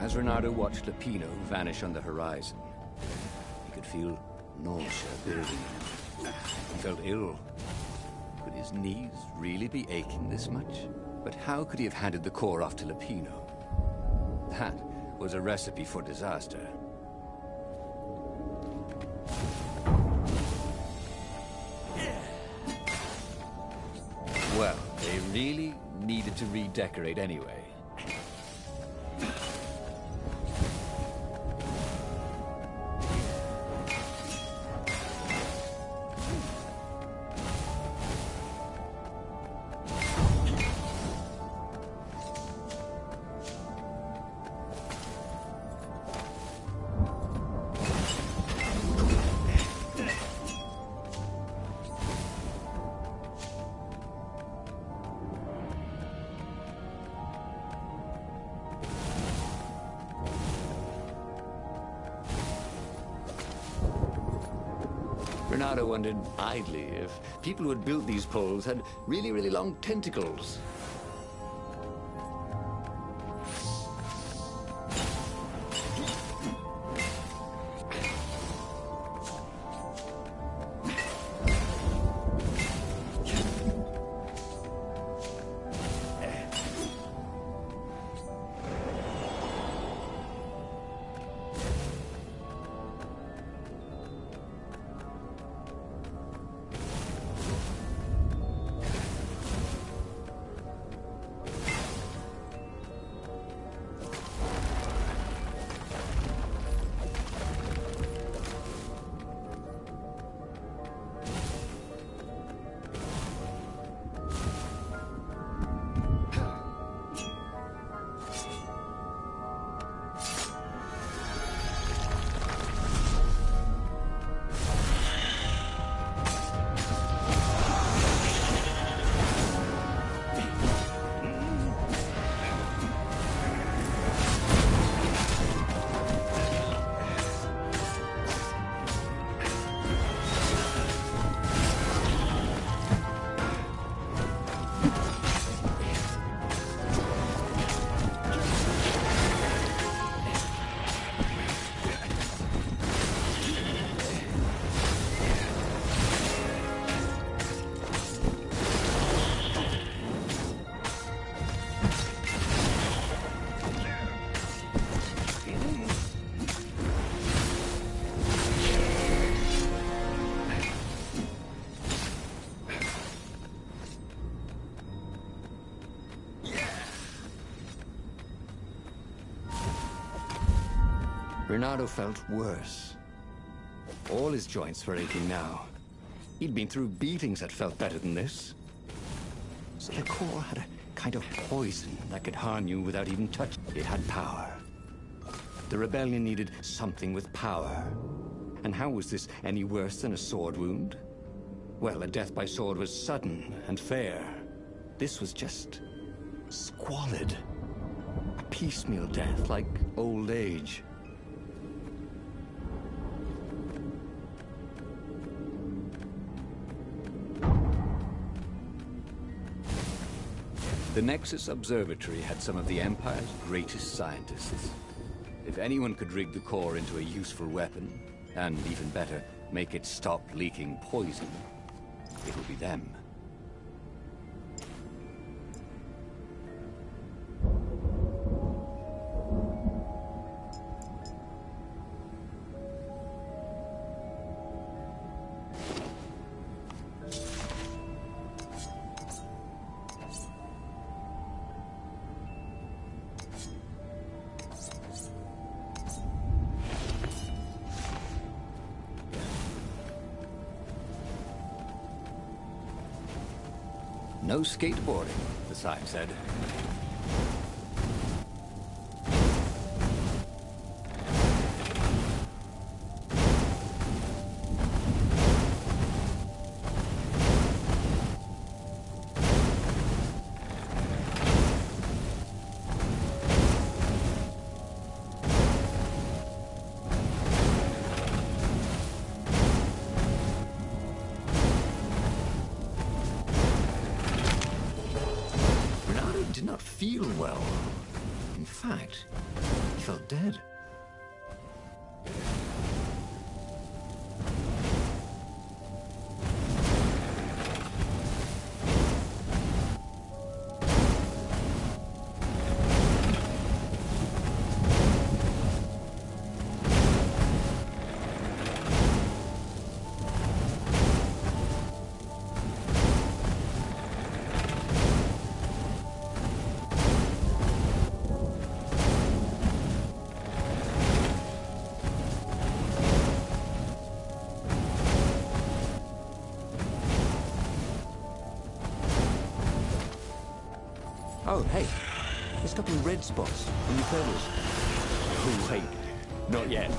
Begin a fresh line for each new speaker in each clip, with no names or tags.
As Renato watched Lupino vanish on the horizon, he could feel nausea building in him. He felt ill. Could his knees really be aching this much? But how could he have handed the core off to Lupino? That was a recipe for disaster. Well, they really needed to redecorate anyway. Renato wondered idly if people who had built these poles had really, really long tentacles. Renato felt worse. All his joints were aching now. He'd been through beatings that felt better than this. So the core had a kind of poison that could harm you without even touching. It had power. The rebellion needed something with power. And how was this any worse than a sword wound? Well, a death by sword was sudden and fair. This was just squalid. A piecemeal death, like old age. The Nexus Observatory had some of the Empire's greatest scientists. If anyone could rig the core into a useful weapon, and even better, make it stop leaking poison, it would be them. No skateboarding, the sign said. Did not feel well. In fact, he felt dead. Oh, hey, there's a couple of red spots on your pedals. Oh, wait, not yet.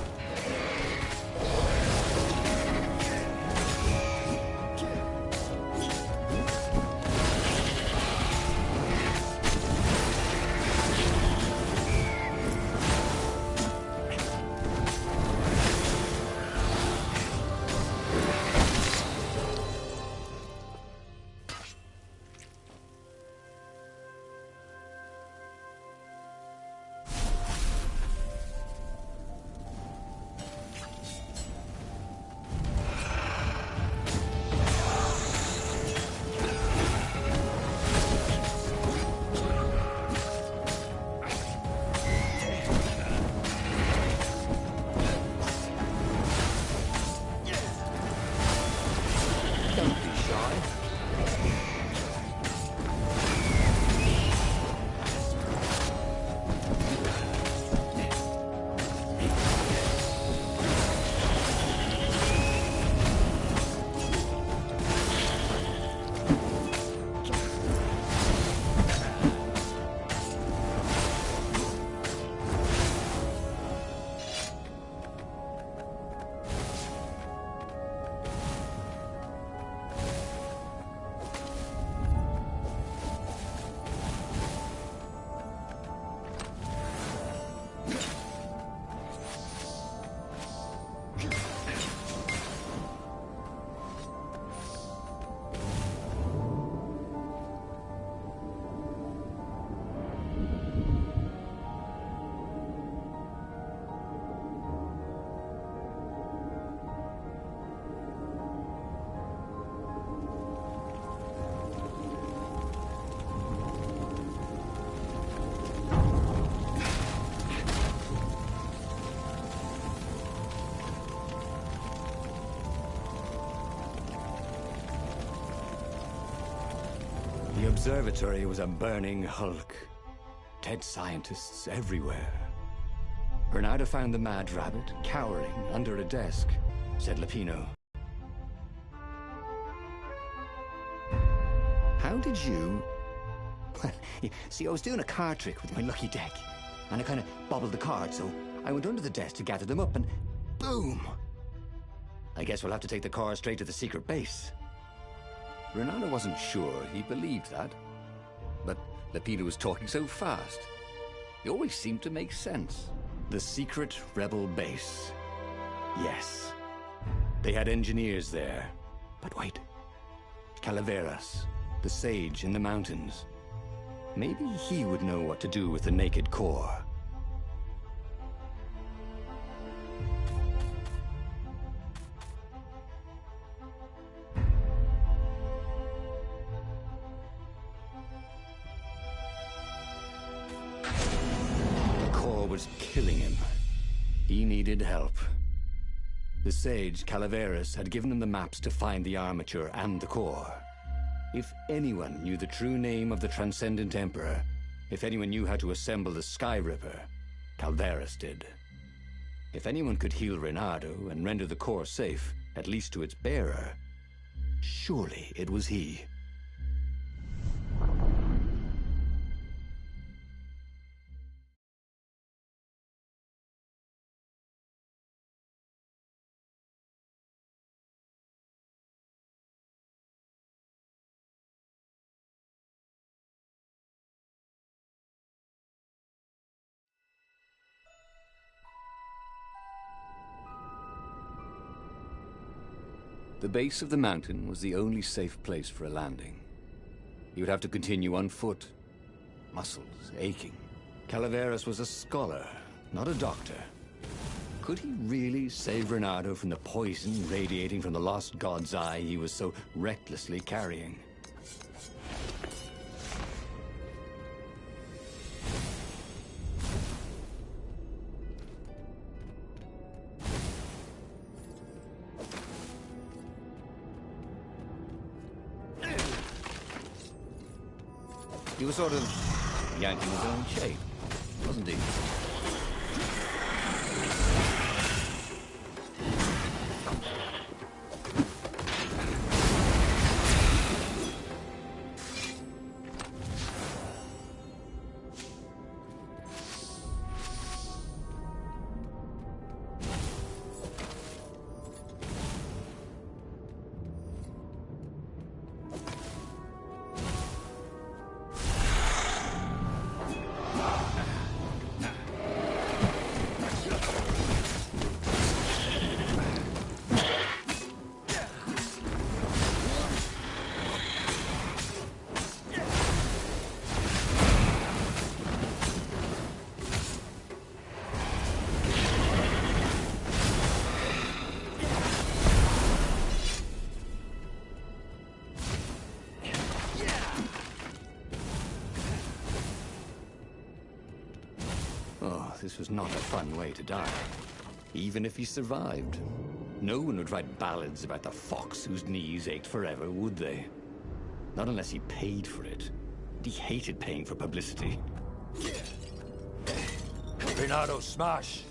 The observatory was a burning hulk. Dead scientists everywhere. Bernardo found the mad rabbit cowering under a desk, said Lapino. How did you... Well, see, I was doing a card trick with my lucky deck, and I kind of bobbled the cards, so I went under the desk to gather them up, and boom! I guess we'll have to take the car straight to the secret base. Renato wasn't sure he believed that, but Lapino was talking so fast. It always seemed to make sense. The secret rebel base. Yes. They had engineers there. But wait. Calaveras, the sage in the mountains. Maybe he would know what to do with the naked core. Was killing him. He needed help. The sage, Calaveras, had given him the maps to find the armature and the core. If anyone knew the true name of the Transcendent Emperor, if anyone knew how to assemble the Sky Ripper, Calaveras did. If anyone could heal Reynardo and render the core safe, at least to its bearer, surely it was he. The base of the mountain was the only safe place for a landing. He would have to continue on foot, muscles aching. Calaveras was a scholar, not a doctor. Could he really save Renato from the poison radiating from the lost god's eye he was so recklessly carrying? He was sort of yanking his own shape, wasn't he? This was not a fun way to die. Even if he survived. No one would write ballads about the fox whose knees ached forever, would they? Not unless he paid for it. And he hated paying for publicity.
Renato, smash!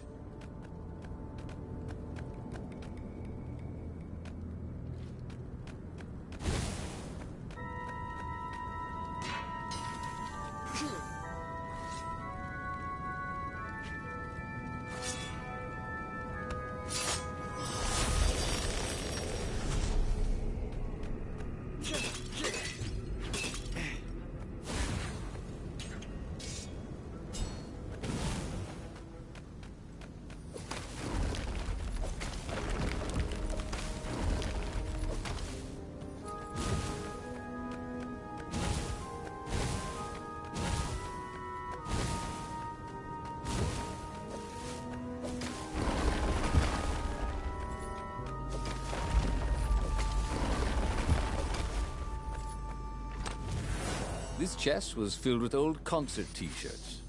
This chest was filled with old concert t-shirts.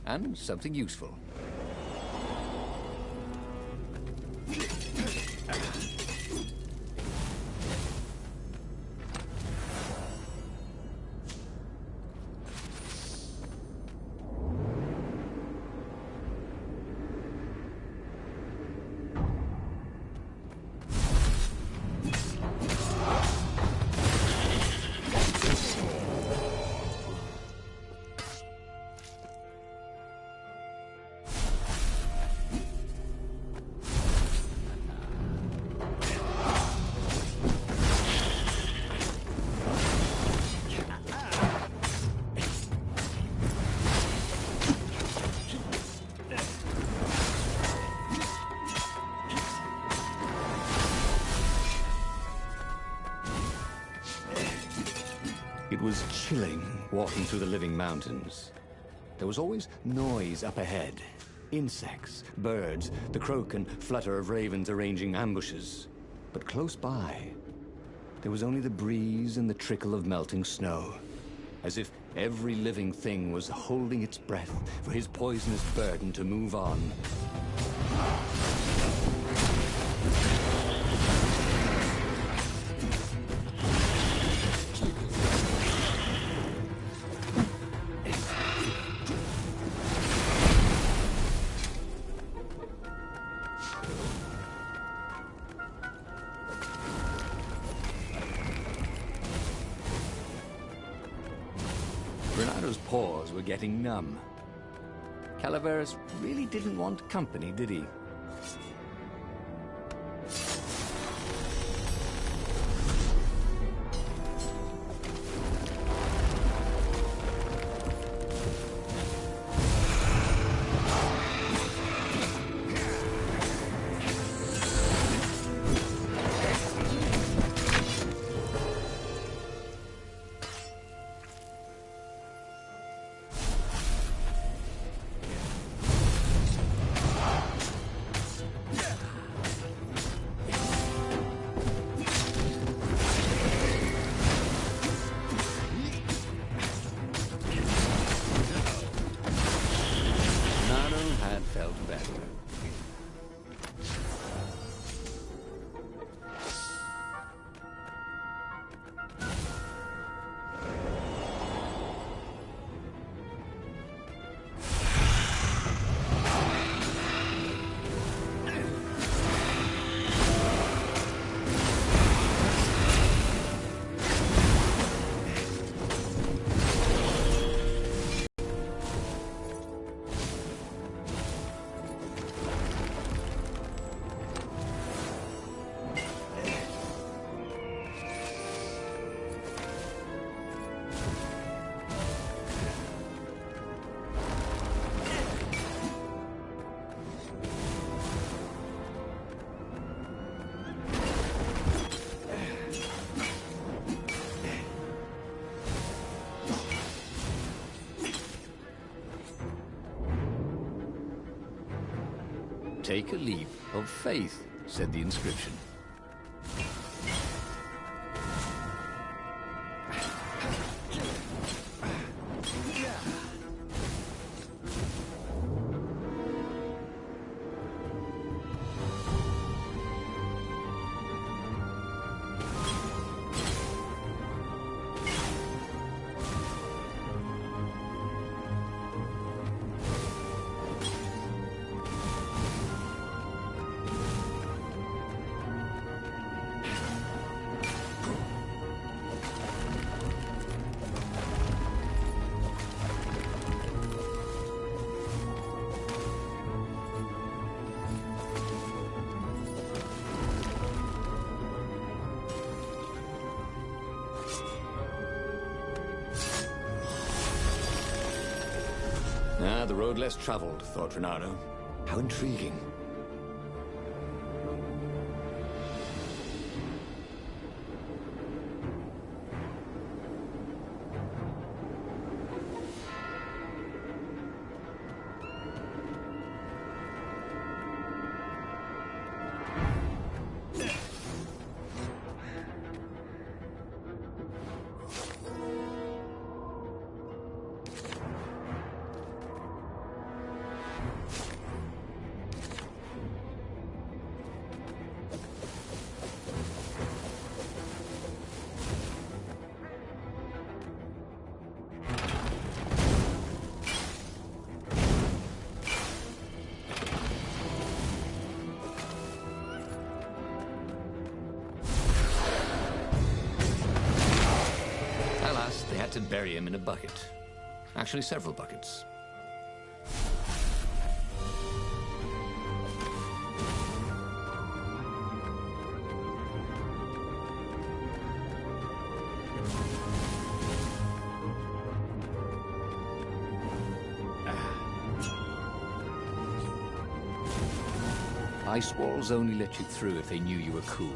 And something useful. It was chilling walking through the living mountains. There was always noise up ahead. Insects, birds, the croak and flutter of ravens arranging ambushes. But close by, there was only the breeze and the trickle of melting snow. As if every living thing was holding its breath for his poisonous burden to move on. Renato's paws were getting numb. Calaveras really didn't want company, did he?
Take a leap of faith, said the inscription.
Ah, the road less traveled, thought Renato. How intriguing. They had to bury him in a bucket. Actually, several buckets. Ice walls only let you through if they knew you were cool.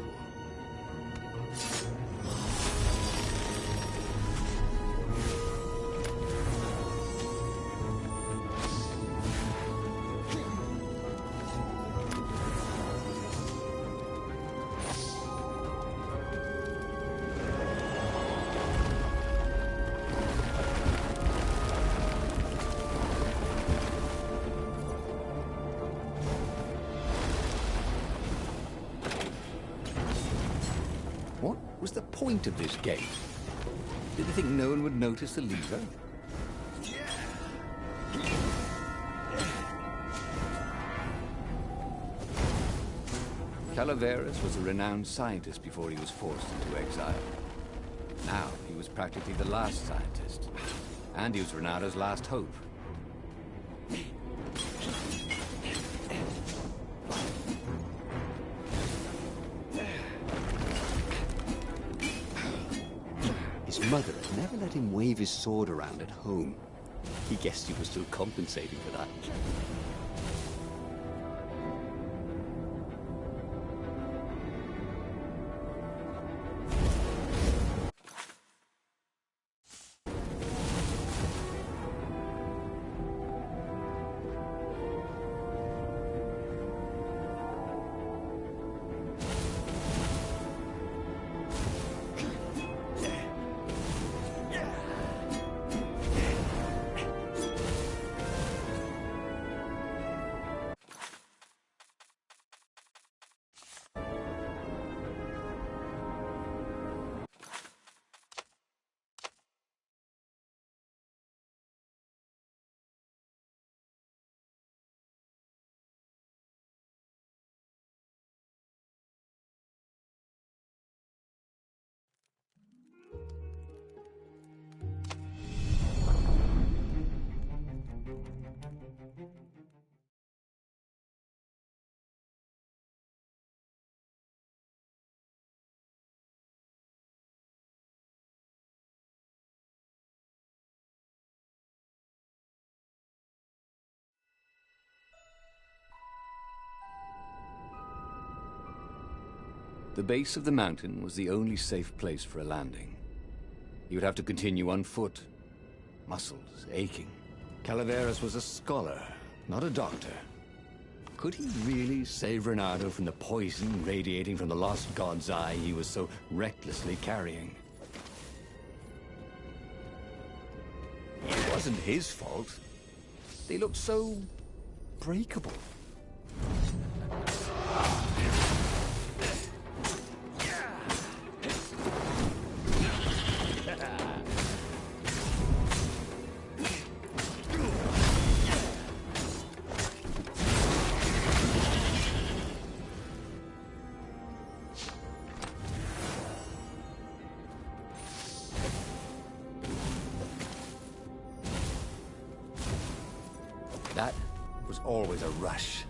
What was the point of this game? Did they think no one would notice the lever? Calaveras was a renowned scientist before he was forced into exile. Now, he was practically the last scientist. And he was Renato's last hope. His mother had never let him wave his sword around at home. He guessed he was still compensating for that. The base of the mountain was the only safe place for a landing. He would have to continue on foot, muscles aching. Calaveras was a scholar, not a doctor. Could he really save Renato from the poison radiating from the lost god's eye he was so recklessly carrying? It wasn't his fault. They looked so breakable. That was always a rush.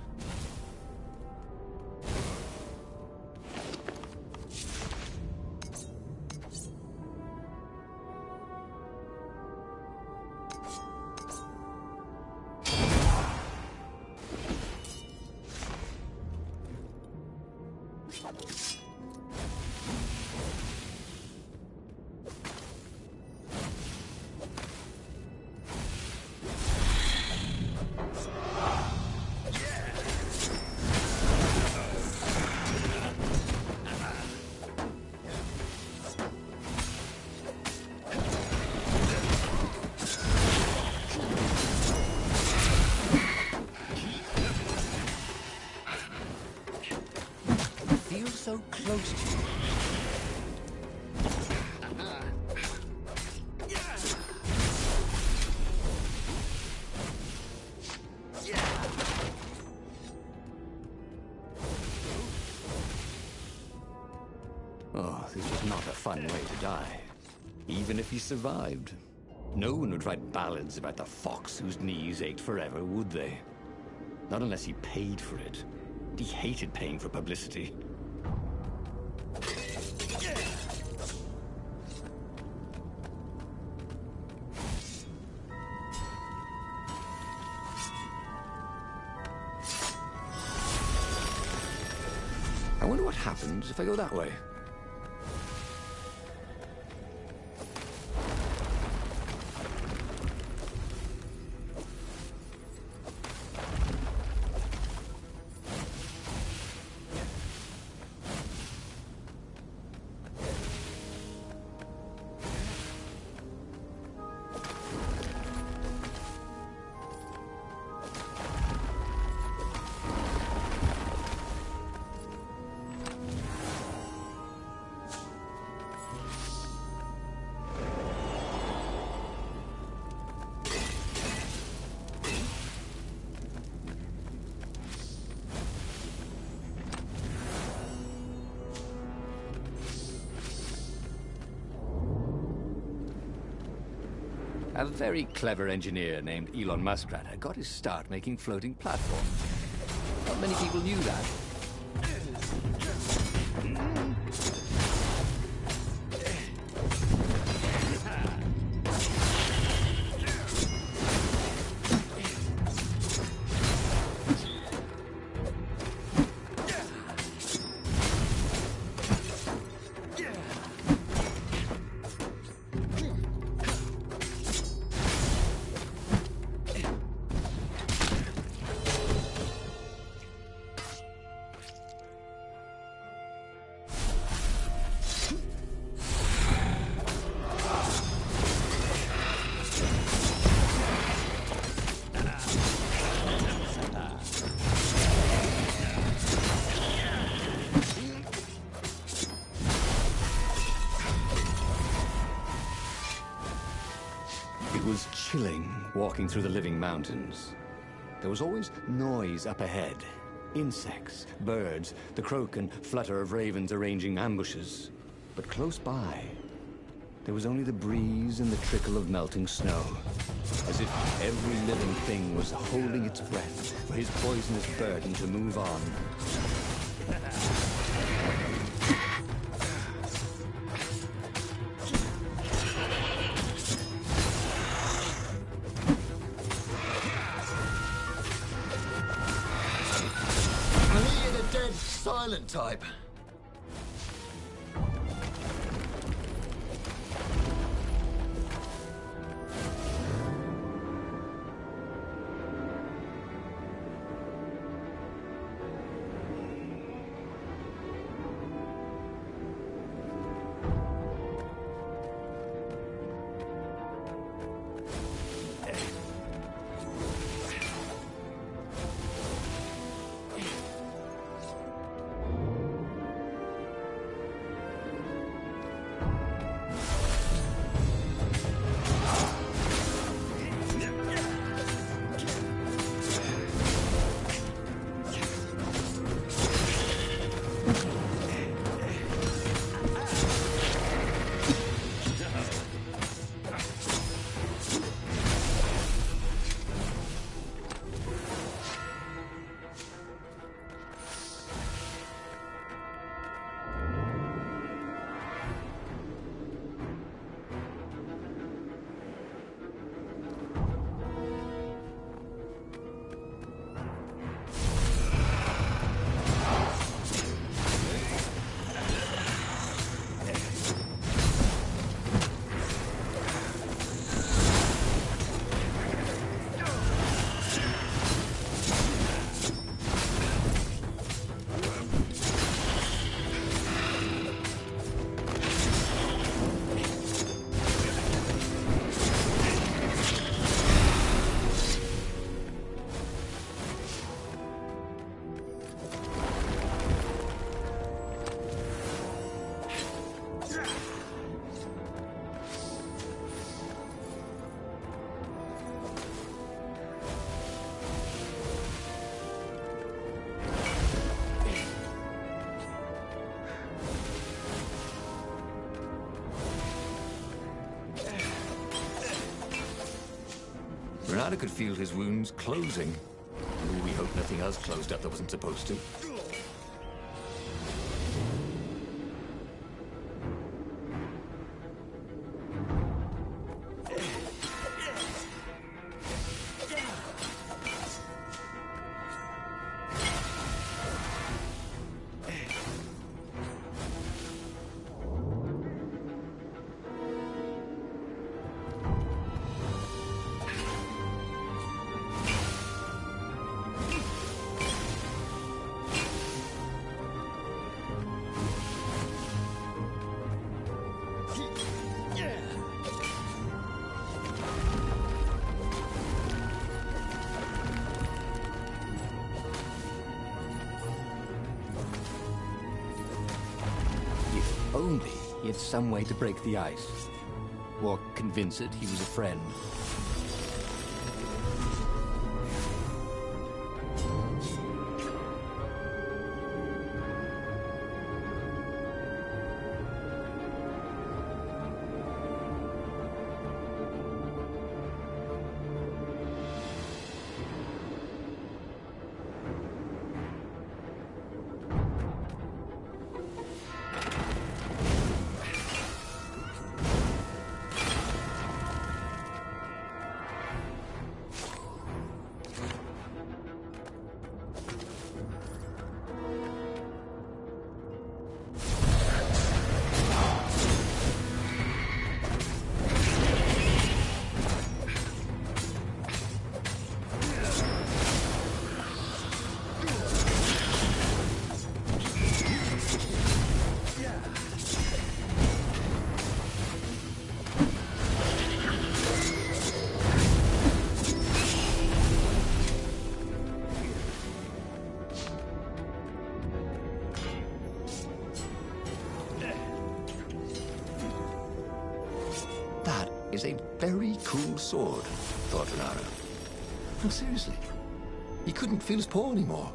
So close to you. Oh, this was not a fun way to die. Even if he survived. No one would write ballads about the fox whose knees ached forever, would they? Not unless he paid for it. He hated paying for publicity. I wonder what happens if I go that way. A very clever engineer named Elon Muskrat had got his start making floating platforms. Not many people knew that. It was chilling walking through the living mountains. There was always noise up ahead. Insects, birds, the croak and flutter of ravens arranging ambushes. But close by, there was only the breeze and the trickle of melting snow. As if every living thing was holding its breath for his poisonous burden to move on.
Silent type.
Bernardo could feel his wounds closing. Ooh, we hope nothing else closed up that wasn't supposed to. Only he had some way to break the ice. Or convince it he was a friend. Is a very cool sword, thought Bernardo. No, seriously. He couldn't feel his paw anymore.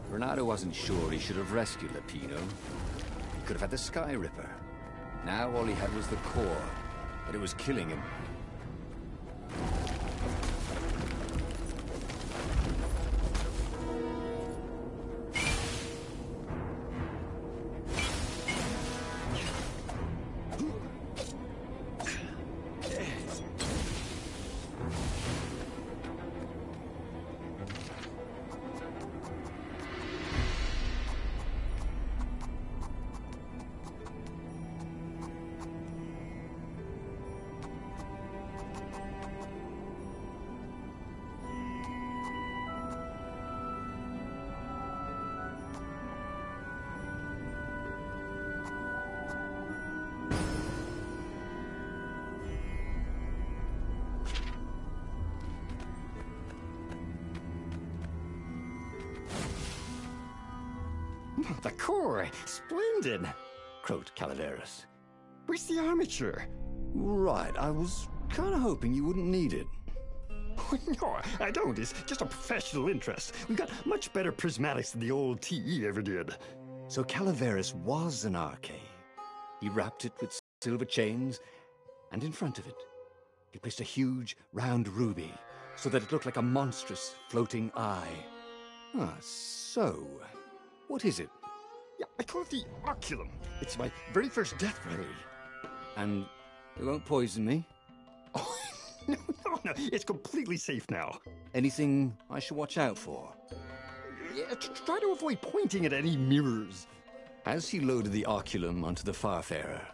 Bernardo wasn't sure he should have rescued Lapino. He could have had the Sky Ripper. Now all he had was the core, but it was killing him.
The core! Splendid!
Croaked Calaveras.
Where's the armature?
Right, I was kind of hoping you wouldn't need it.
No, I don't. It's just a professional interest. We've got much better prismatics than the old TE ever did.
So Calaveras was an arcade. He wrapped it with silver chains, and in front of it, he placed a huge, round ruby, so that it looked like a monstrous, floating eye. Ah, so, what is it?
Yeah, I call it the oculum. It's my very first death ray.
And it won't poison me?
Oh, no, it's completely safe now.
Anything I should watch out for?
Yeah, try to avoid pointing at any mirrors.
As he loaded the oculum onto the Farfarer,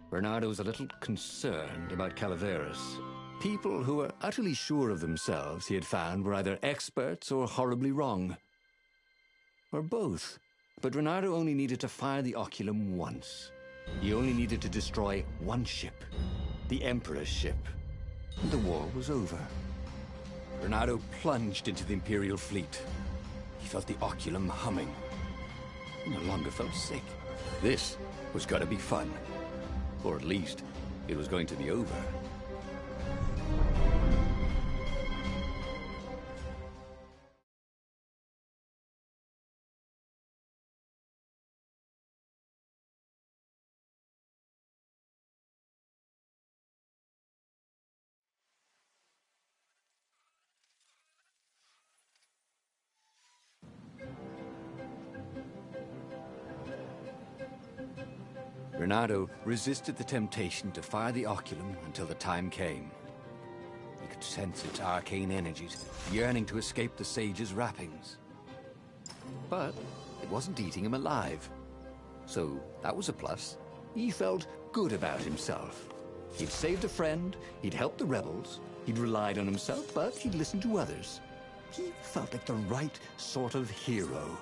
Bernardo was a little concerned about Calaveras. People who were utterly sure of themselves, he had found, were either experts or horribly wrong. Or both. But Bernardo only needed to fire the oculum once. He only needed to destroy one ship, the Emperor's ship. And the war was over.
Renato plunged into the Imperial fleet. He felt the oculum humming. He no longer felt sick. This was going to be fun. Or at least, it was going to be over. Renato resisted the temptation to fire the oculum until the time came. He could sense its arcane energies yearning to escape the sage's wrappings. But it wasn't eating him alive. So that was a plus.
He felt good about himself. He'd saved a friend, he'd helped the rebels, he'd relied on himself, but he'd listened to others. He felt like the right sort of hero.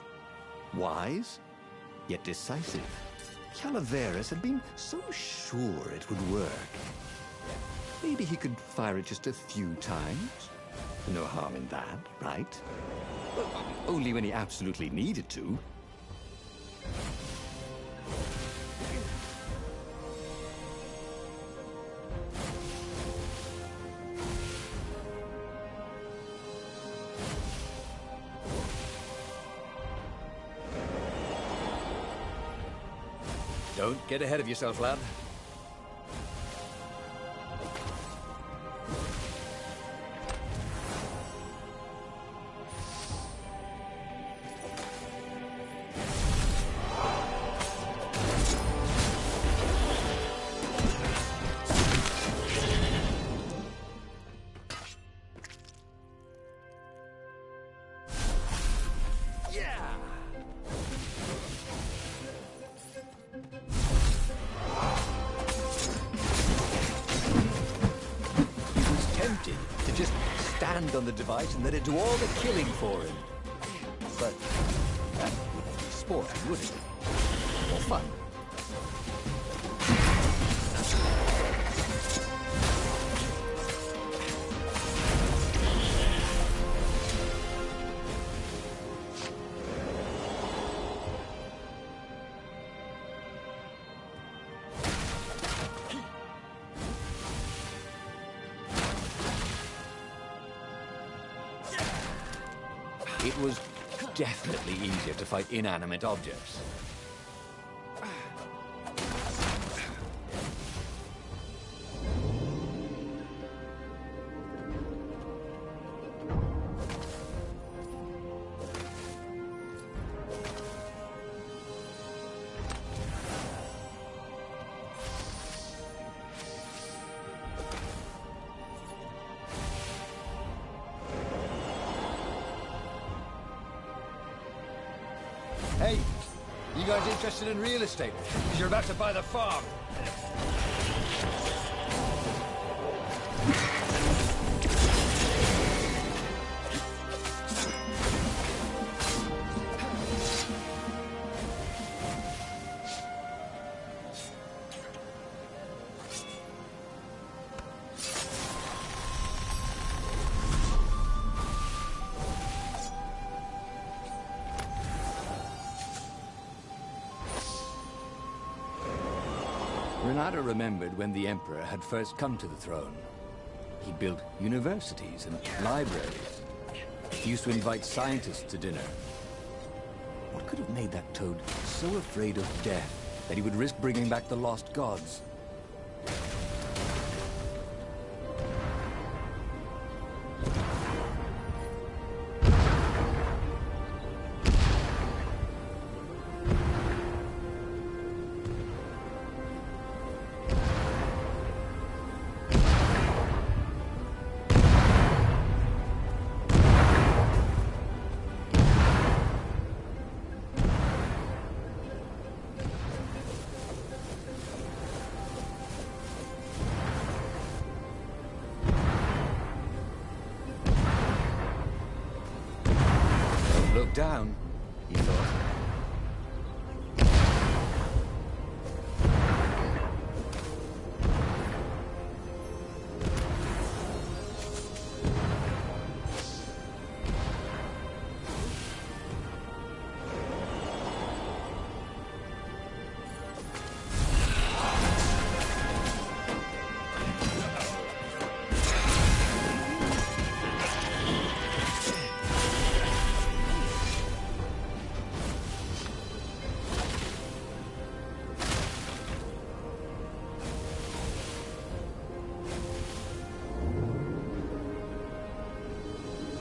Wise, yet decisive. Calaveras had been so sure it would work. Maybe he could fire it just a few times. No harm in that, right? Well, only when he absolutely needed to.
Don't get ahead of yourself, lad.
On the device and let it do all the killing for him. But that wouldn't be sport, would it? Or fun.
It was definitely easier to fight inanimate objects.
Hey, you guys interested in real estate? Because you're about to buy the farm.
Renato remembered when the Emperor had first come to the throne. He built universities and libraries. He used to invite scientists to dinner. What could have made that toad so afraid of death that he would risk bringing back the lost gods? Down, he thought.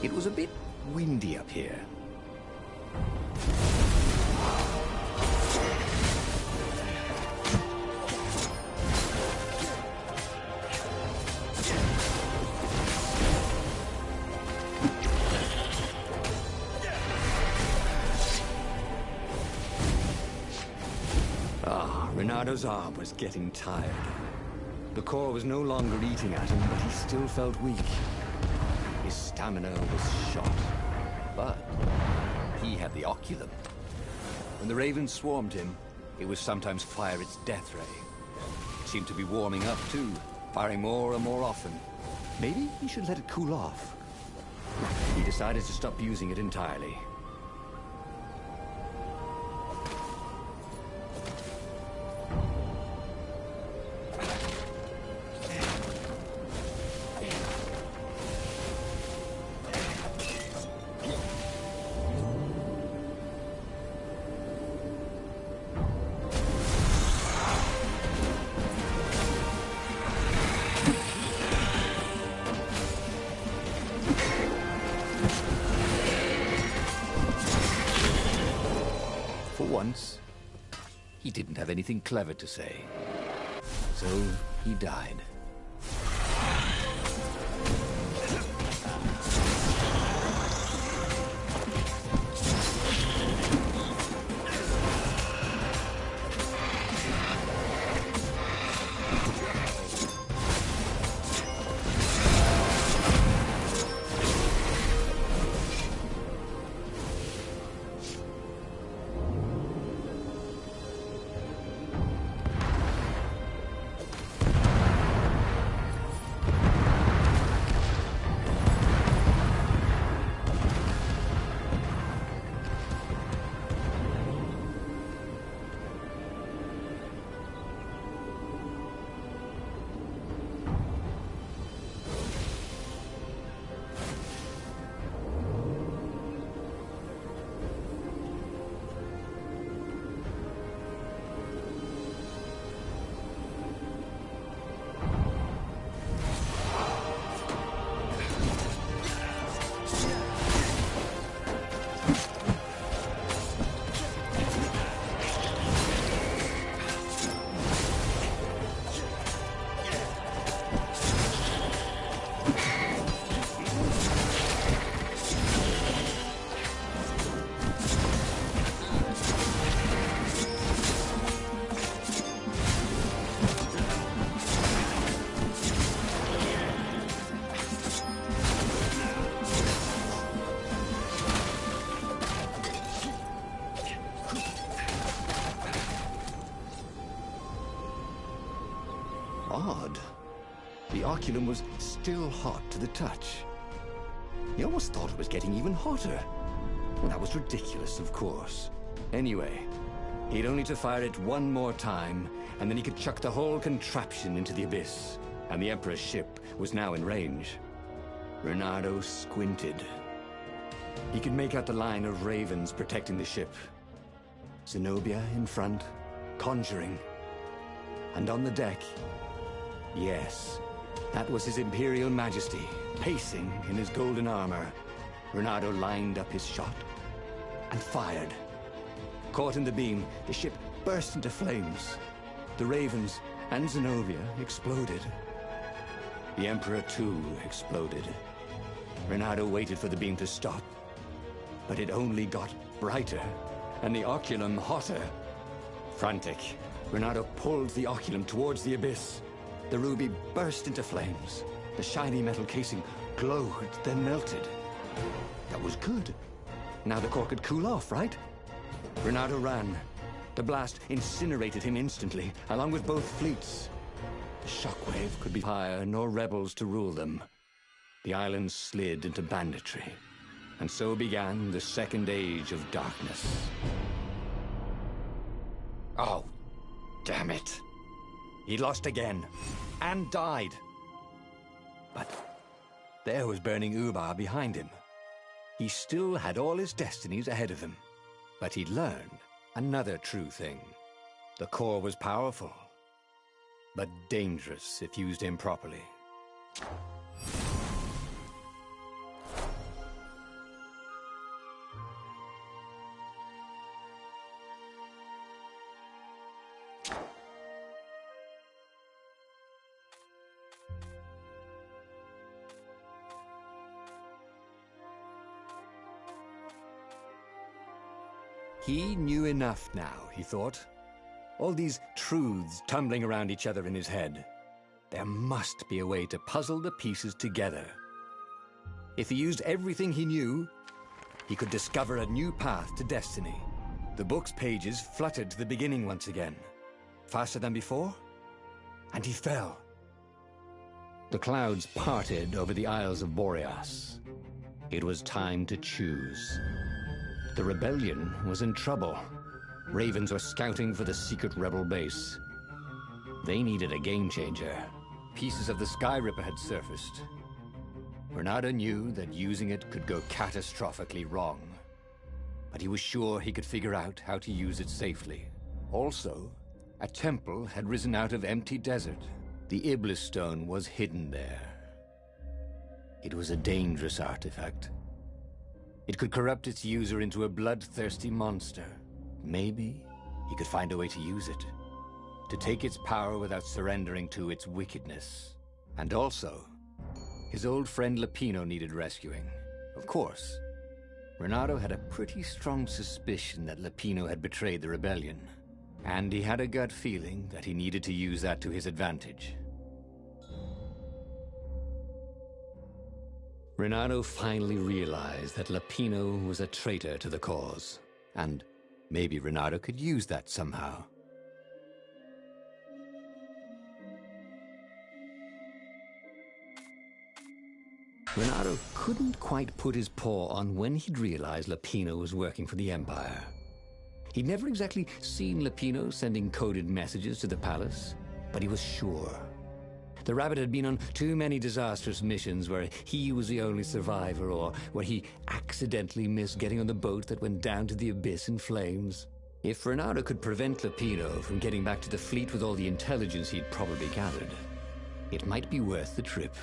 It was a bit windy up here. Renado's arm was getting tired. The core was no longer eating at him, but he still felt weak. His stamina was shot. But he had the oculum. When the ravens swarmed him, it would sometimes fire its death ray. It seemed to be warming up too, firing more and more often. Maybe he should let it cool off. He decided to stop using it entirely. Once, he didn't have anything clever to say. So he died. Odd. The oculum was still hot to the touch. He almost thought it was getting even hotter. Well, that was ridiculous, of course. Anyway, he'd only to fire it one more time, and then he could chuck the whole contraption into the abyss. And the Emperor's ship was now in range. Renardo squinted. He could make out the line of ravens protecting the ship. Zenobia in front, conjuring. And on the deck, yes, that was His Imperial Majesty, pacing in his golden armor. Renardo lined up his shot and fired. Caught in the beam, the ship burst into flames. The ravens and Zenobia exploded. The Emperor, too, exploded. Renardo waited for the beam to stop, but it only got brighter, and the oculum hotter. Frantic, Renardo pulled the oculum towards the abyss. The ruby burst into flames. The shiny metal casing glowed, then melted. That was good. Now the core could cool off, right? Renardo ran. The blast incinerated him instantly, along with both fleets. The shockwave could be fire nor rebels to rule them. The island slid into banditry, and so began the Second Age of Darkness. Oh, damn it. He'd lost again, and died. But there was burning Ubar behind him. He still had all his destinies ahead of him. But he'd learned another true thing. The core was powerful, but dangerous if used improperly.
He knew enough now, he thought. All these truths tumbling around each other in his head. There must be a way to puzzle the pieces together. If he used everything he knew, he could discover a new path to destiny. The book's pages fluttered to the beginning once again. Faster than before? And he fell. The clouds parted over the Isles of Boreas. It was time to choose. The rebellion was in trouble. Ravens were scouting for the secret rebel base. They needed a game changer. Pieces of the Sky Ripper had surfaced. Renato knew that using it could go catastrophically wrong. But he was sure he could figure out how to use it safely. Also, a temple had risen out of empty desert. The Iblis stone was hidden there. It was a dangerous artifact. It could corrupt its user into a bloodthirsty monster. Maybe he could find a way to use it, to take its power without surrendering to its wickedness. And also, his old friend Lapino needed rescuing. Of course, Renato had a pretty strong suspicion that Lapino had betrayed the rebellion, and he had a gut feeling that he needed to use that to his advantage. Renato finally realized that Lapino was a traitor to the cause, and maybe Renato could use that somehow. Renato couldn't quite put his paw on when he'd realized Lapino was working for the Empire. He'd never exactly seen Lapino sending coded messages to the palace, but he was sure. The rabbit had been on too many disastrous missions where he was the only survivor, or where he accidentally missed getting on the boat that went down to the abyss in flames. If Renato could prevent Lapino from getting back to the fleet with all the intelligence he'd probably gathered, it might be worth the trip.